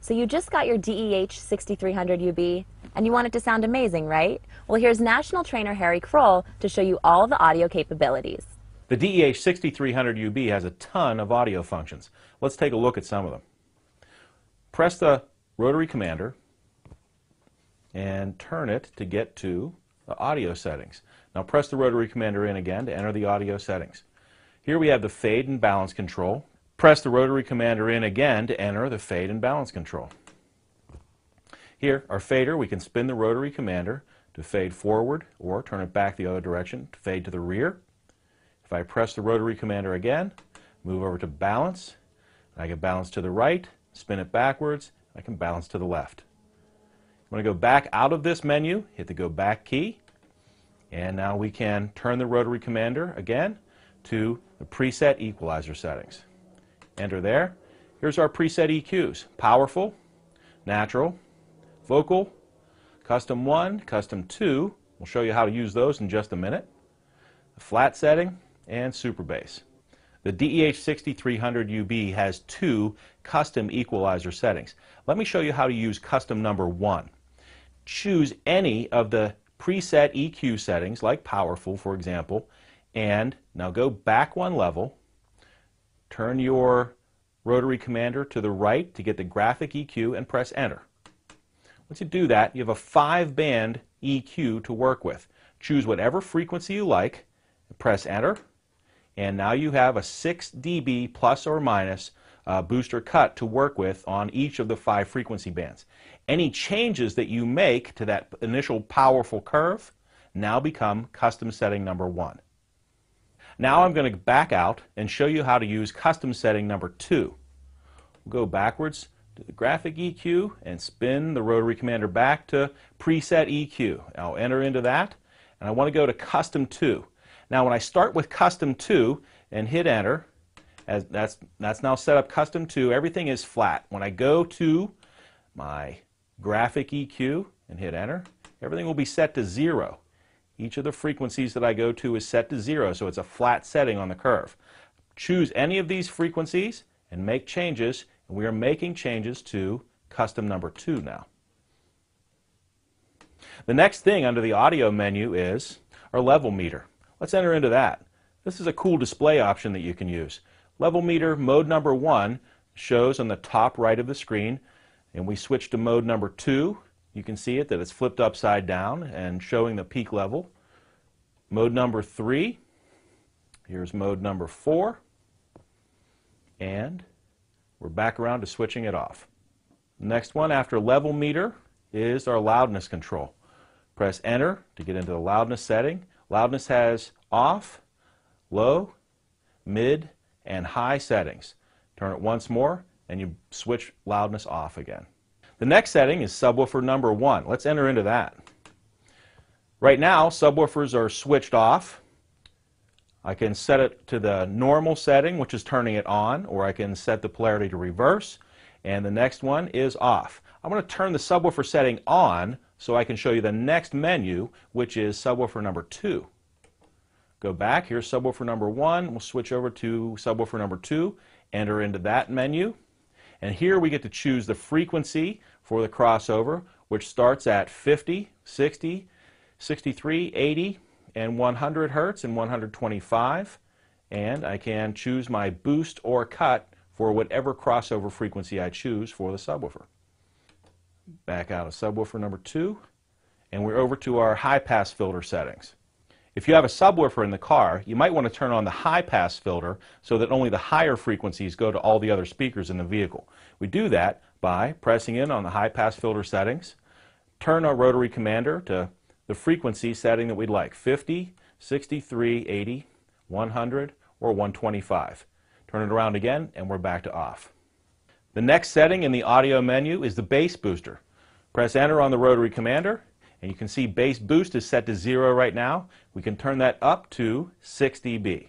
So you just got your DEH-6300UB, and you want it to sound amazing, right? Well, here's National Trainer Harry Kroll to show you all the audio capabilities. The DEH-6300UB has a ton of audio functions. Let's take a look at some of them. Press the rotary commander and turn it to get to the audio settings. Now press the rotary commander in again to enter the audio settings. Here we have the fade and balance control. Press the rotary commander in again to enter the fade and balance control. Here, our fader, we can spin the rotary commander to fade forward or turn it back the other direction to fade to the rear. If I press the rotary commander again, move over to balance, I can balance to the right, spin it backwards, I can balance to the left. I'm going to go back out of this menu, hit the go back key, and now we can turn the rotary commander again to the preset equalizer settings. Enter there. Here's our preset EQs: powerful, natural, vocal, custom 1, custom 2. We'll show you how to use those in just a minute. The flat setting and super bass. The DEH-6300UB has 2 custom equalizer settings. Let me show you how to use custom number 1. Choose any of the preset EQ settings, like powerful, for example, and now go back 1 level. Turn your rotary commander to the right to get the graphic EQ and press enter. Once you do that, you have a 5-band EQ to work with. Choose whatever frequency you like, press enter, and now you have a 6 dB plus or minus booster cut to work with on each of the 5 frequency bands. Any changes that you make to that initial powerful curve now become custom setting number 1. Now I'm going to back out and show you how to use custom setting number 2. We'll go backwards to the graphic EQ and spin the rotary commander back to preset EQ. I'll enter into that, and I want to go to custom 2. Now when I start with custom 2 and hit enter, as that's now set up custom 2, everything is flat. When I go to my graphic EQ and hit enter, everything will be set to 0. Each of the frequencies that I go to is set to 0, so it's a flat setting on the curve. Choose any of these frequencies and make changes, and we are making changes to custom number 2 now. The next thing under the audio menu is our level meter. Let's enter into that. This is a cool display option that you can use. Level meter mode number 1 shows on the top right of the screen, and we switch to mode number 2. You can see it that it's flipped upside down and showing the peak level. Mode number 3, here's mode number 4, and we're back around to switching it off. The next one after level meter is our loudness control. Press enter to get into the loudness setting. Loudness has off, low, mid, and high settings. Turn it once more and you switch loudness off again. The next setting is subwoofer number 1. Let's enter into that. Right now, subwoofers are switched off. I can set it to the normal setting, which is turning it on, or I can set the polarity to reverse, and the next one is off. I'm going to turn the subwoofer setting on so I can show you the next menu, which is subwoofer number 2. Go back, here's subwoofer number 1, we'll switch over to subwoofer number 2, enter into that menu. And here we get to choose the frequency for the crossover, which starts at 50, 60, 63, 80, and 100 hertz and 125. And I can choose my boost or cut for whatever crossover frequency I choose for the subwoofer. Back out of subwoofer number 2, and we're over to our high-pass filter settings. If you have a subwoofer in the car, you might want to turn on the high-pass filter so that only the higher frequencies go to all the other speakers in the vehicle. We do that by pressing in on the high-pass filter settings, turn our rotary commander to the frequency setting that we'd like, 50, 63, 80, 100, or 125. Turn it around again, and we're back to off. The next setting in the audio menu is the bass booster. Press enter on the rotary commander, and you can see bass boost is set to 0 right now. We can turn that up to 6 dB.